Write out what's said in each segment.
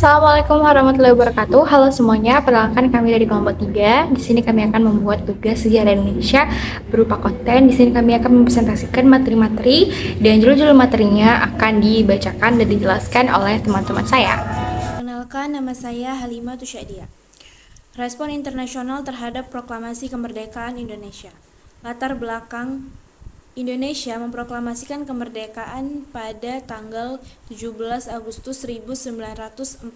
Assalamualaikum warahmatullahi wabarakatuh. Halo semuanya, perkenalkan kami dari kelompok 3. Di sini kami akan membuat tugas sejarah Indonesia berupa konten. Di sini kami akan mempresentasikan materi-materi dan judul-judul materinya akan dibacakan dan dijelaskan oleh teman-teman saya. Perkenalkan, nama saya Halimah Tusyadia. Respon internasional terhadap proklamasi kemerdekaan Indonesia. Latar belakang Indonesia memproklamasikan kemerdekaan pada tanggal 17 Agustus 1945.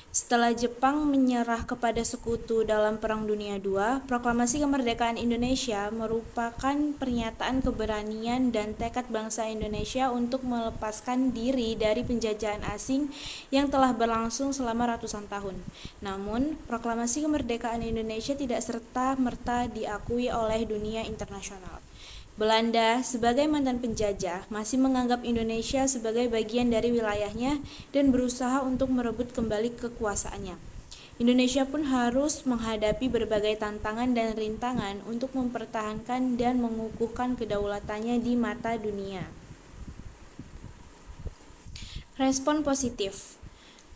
Setelah Jepang menyerah kepada sekutu dalam Perang Dunia II, proklamasi kemerdekaan Indonesia merupakan pernyataan keberanian dan tekad bangsa Indonesia untuk melepaskan diri dari penjajahan asing yang telah berlangsung selama ratusan tahun. Namun, proklamasi kemerdekaan Indonesia tidak serta-merta diakui oleh dunia internasional. Belanda, sebagai mantan penjajah, masih menganggap Indonesia sebagai bagian dari wilayahnya dan berusaha untuk merebut kembali kekuasaannya. Indonesia pun harus menghadapi berbagai tantangan dan rintangan untuk mempertahankan dan mengukuhkan kedaulatannya di mata dunia. Respon positif.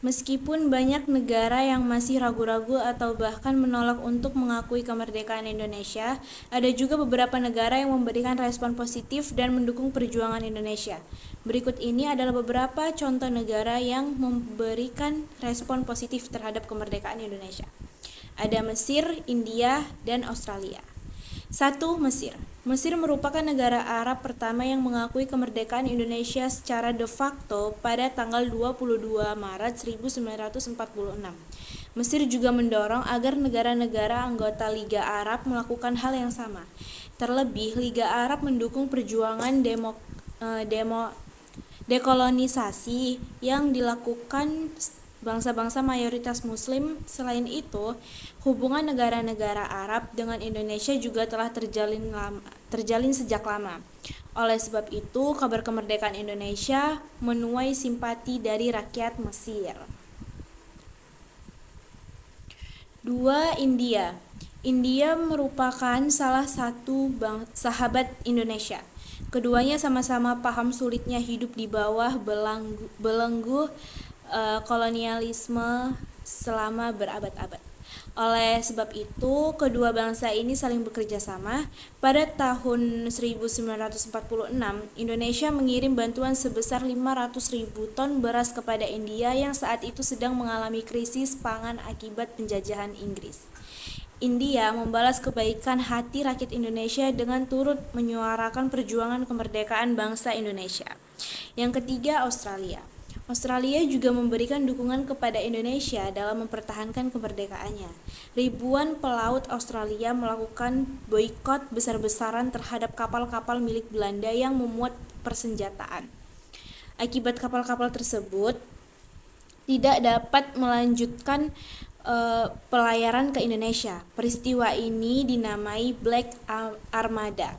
Meskipun banyak negara yang masih ragu-ragu atau bahkan menolak untuk mengakui kemerdekaan Indonesia, ada juga beberapa negara yang memberikan respon positif dan mendukung perjuangan Indonesia. Berikut ini adalah beberapa contoh negara yang memberikan respon positif terhadap kemerdekaan Indonesia. Ada Mesir, India, dan Australia. 1. Mesir. Mesir merupakan negara Arab pertama yang mengakui kemerdekaan Indonesia secara de facto pada tanggal 22 Maret 1946. Mesir juga mendorong agar negara-negara anggota Liga Arab melakukan hal yang sama. Terlebih, Liga Arab mendukung perjuangan dekolonisasi yang dilakukan bangsa-bangsa mayoritas Muslim. Selain itu, hubungan negara-negara Arab dengan Indonesia juga telah terjalin sejak lama. Oleh sebab itu, kabar kemerdekaan Indonesia menuai simpati dari rakyat Mesir. 2. India. India merupakan salah satu sahabat Indonesia. Keduanya sama-sama paham sulitnya hidup di bawah belenggu kolonialisme selama berabad-abad. Oleh sebab itu, kedua bangsa ini saling bekerja sama. Pada tahun 1946, Indonesia mengirim bantuan sebesar 500.000 ton beras kepada India yang saat itu sedang mengalami krisis pangan akibat penjajahan Inggris. India membalas kebaikan hati rakyat Indonesia dengan turut menyuarakan perjuangan kemerdekaan bangsa Indonesia. Yang ketiga, Australia. Australia juga memberikan dukungan kepada Indonesia dalam mempertahankan kemerdekaannya. Ribuan pelaut Australia melakukan boikot besar-besaran terhadap kapal-kapal milik Belanda yang memuat persenjataan. Akibat kapal-kapal tersebut tidak dapat melanjutkan pelayaran ke Indonesia. Peristiwa ini dinamai Black Armada.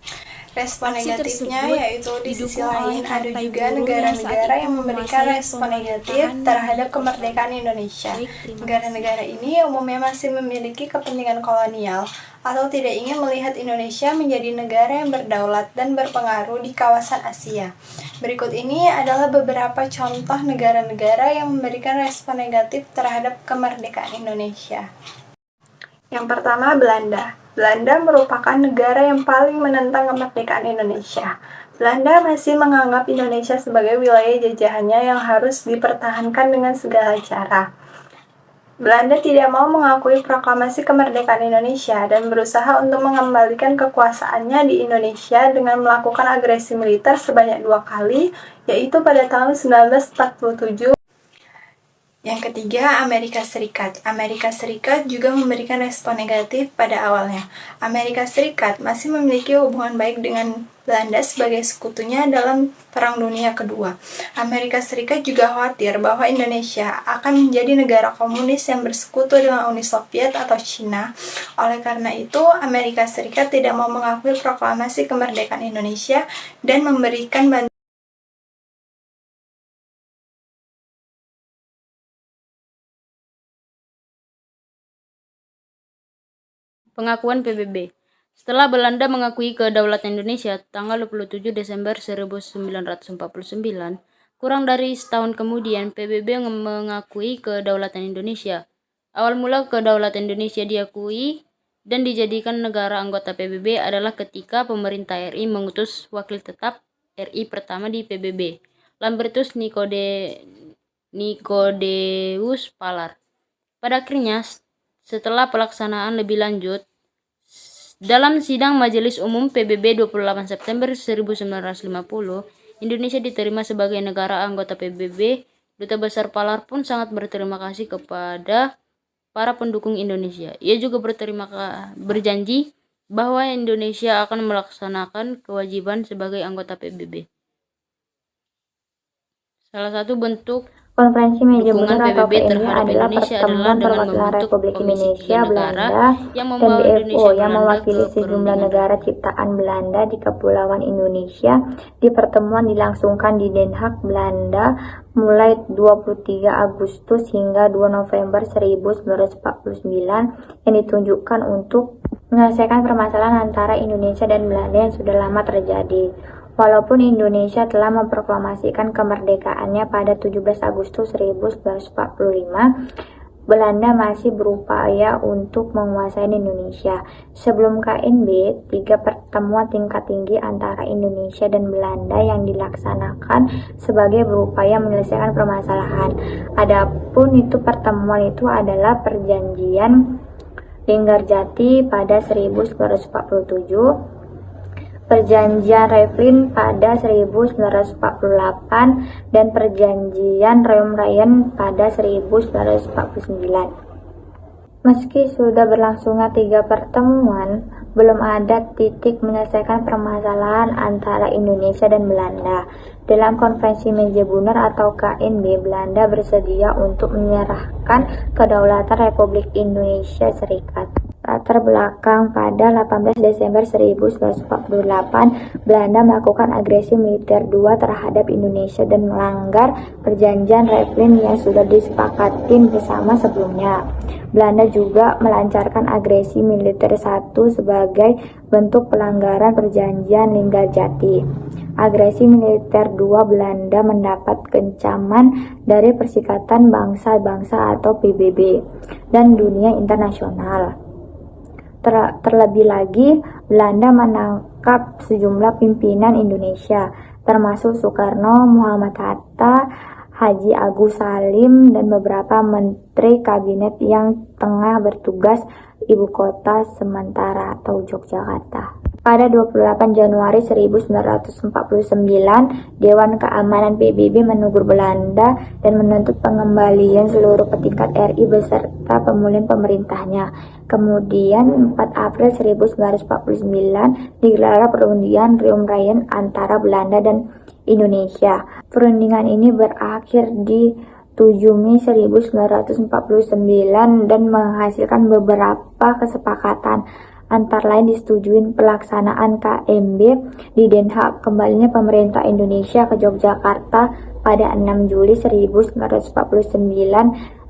Respon Aksi negatifnya tersebut yaitu di sisi didukung oleh lain ada partai juga buruh yang saat negara-negara itu yang memberikan menguasai respon negatif pemerintahan terhadap di kemerdekaan Australia. Indonesia. Baik, terima Negara-negara kasih. ini umumnya masih memiliki kepentingan kolonial atau tidak ingin melihat Indonesia menjadi negara yang berdaulat dan berpengaruh di kawasan Asia. Berikut ini adalah beberapa contoh negara-negara yang memberikan respon negatif terhadap kemerdekaan Indonesia. Yang pertama, Belanda. Belanda merupakan negara yang paling menentang kemerdekaan Indonesia. Belanda masih menganggap Indonesia sebagai wilayah jajahannya yang harus dipertahankan dengan segala cara. Belanda tidak mau mengakui proklamasi kemerdekaan Indonesia dan berusaha untuk mengembalikan kekuasaannya di Indonesia dengan melakukan agresi militer sebanyak 2 kali, yaitu pada tahun 1947. Yang ketiga, Amerika Serikat. Amerika Serikat juga memberikan respon negatif pada awalnya. Amerika Serikat masih memiliki hubungan baik dengan Belanda sebagai sekutunya dalam Perang Dunia Kedua. Amerika Serikat juga khawatir bahwa Indonesia akan menjadi negara komunis yang bersekutu dengan Uni Soviet atau Cina. Oleh karena itu, Amerika Serikat tidak mau mengakui proklamasi kemerdekaan Indonesia dan memberikan bantuan. Pengakuan PBB. Setelah Belanda mengakui kedaulatan Indonesia tanggal 27 Desember 1949, Kurang dari setahun kemudian, PBB mengakui kedaulatan Indonesia. Awal mula kedaulatan Indonesia diakui dan dijadikan negara anggota PBB adalah ketika pemerintah RI mengutus wakil tetap RI pertama di PBB, Lambertus Nicodeus Palar. Pada akhirnya, setelah pelaksanaan lebih lanjut, dalam sidang Majelis Umum PBB 28 September 1950, Indonesia diterima sebagai negara anggota PBB. Duta Besar Palar pun sangat berterima kasih kepada para pendukung Indonesia. Ia juga berjanji bahwa Indonesia akan melaksanakan kewajiban sebagai anggota PBB. Salah satu bentuk Konferensi Meja dukungan Bundar atau PBB KMB terhadap adalah Indonesia pertemuan adalah dengan perwakilan membentuk Republik Komisi Indonesia, Tiga Negara Belanda, yang dan membawa DFO Indonesia yang Belanda mewakili ke sejumlah perundingan. negara ciptaan Belanda di Kepulauan Indonesia. Di pertemuan dilangsungkan di Den Haag, Belanda, mulai 23 Agustus hingga 2 November 1949 yang ditunjukkan untuk menyelesaikan permasalahan antara Indonesia dan Belanda yang sudah lama terjadi. Walaupun Indonesia telah memproklamasikan kemerdekaannya pada 17 Agustus 1945, Belanda masih berupaya untuk menguasai Indonesia. Sebelum KNB, 3 pertemuan tingkat tinggi antara Indonesia dan Belanda yang dilaksanakan sebagai berupaya menyelesaikan permasalahan. Adapun pertemuan itu adalah Perjanjian Linggarjati pada 1947, Perjanjian Revlin pada 1948, dan Perjanjian Roym-Ryan pada 1949. Meski sudah berlangsungnya 3 pertemuan, belum ada titik menyelesaikan permasalahan antara Indonesia dan Belanda. Dalam Konferensi Meja Bundar atau KNB, Belanda bersedia untuk menyerahkan kedaulatan Republik Indonesia Serikat. Latar belakang: pada 18 Desember 1948, Belanda melakukan agresi militer 2 terhadap Indonesia dan melanggar Perjanjian Revlin yang sudah disepakati bersama sebelumnya. Belanda juga melancarkan agresi militer 1 sebagai bentuk pelanggaran Perjanjian Linggarjati. Agresi militer 2 Belanda mendapat kecaman dari Perserikatan Bangsa-Bangsa atau PBB dan dunia internasional. Terlebih lagi, Belanda menangkap sejumlah pimpinan Indonesia, termasuk Soekarno, Muhammad Hatta, Haji Agus Salim, dan beberapa menteri kabinet yang tengah bertugas ibu kota sementara atau Yogyakarta. Pada 28 Januari 1949, Dewan Keamanan PBB menegur Belanda dan menuntut pengembalian seluruh petingkat RI beserta pemulihan pemerintahnya. Kemudian 4 April 1949 digelar perundingan Roym-Ryan antara Belanda dan Indonesia. Perundingan ini berakhir di 7 Mei 1949 dan menghasilkan beberapa kesepakatan. Antara lain disetujui pelaksanaan KMB di Den Haag, kembalinya pemerintah Indonesia ke Yogyakarta pada 6 Juli 1949,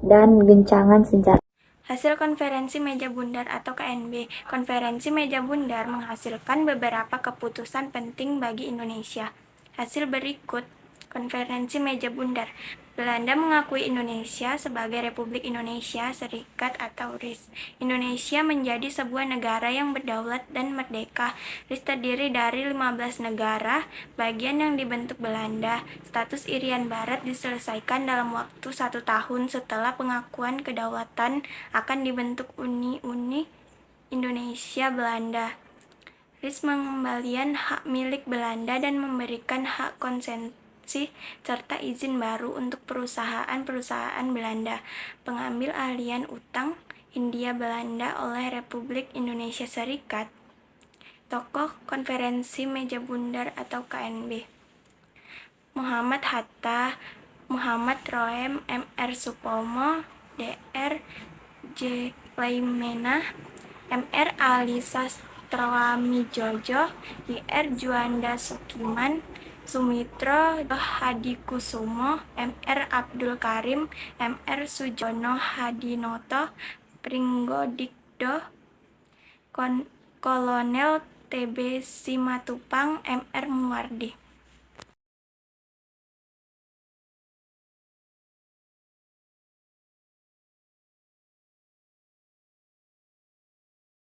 dan gencangan senjata. Hasil Konferensi Meja Bundar atau KNB. Konferensi Meja Bundar menghasilkan beberapa keputusan penting bagi Indonesia. Hasil berikut Konferensi Meja Bundar. Belanda mengakui Indonesia sebagai Republik Indonesia Serikat atau RIS. Indonesia menjadi sebuah negara yang berdaulat dan merdeka. RIS terdiri dari 15 negara bagian yang dibentuk Belanda. Status Irian Barat diselesaikan dalam waktu 1 tahun setelah pengakuan kedaulatan akan dibentuk Uni Indonesia Belanda. RIS mengembalikan hak milik Belanda dan memberikan hak konsesi serta izin baru untuk perusahaan-perusahaan Belanda. Pengambil alihan utang Hindia Belanda oleh Republik Indonesia Serikat. Tokoh Konferensi Meja Bundar atau KNB: Muhammad Hatta, Muhammad Roem, M.R. Supomo, Dr. J. Leimena, M.R. Ali Sastrawamijojo, I.R. Juanda Sukiman, Sumitro Hadikusumo, M.R. Abdul Karim, M.R. Sujono Hadinoto, Pringgo Dikdo, Kolonel T.B. Simatupang, M.R. Muwardi.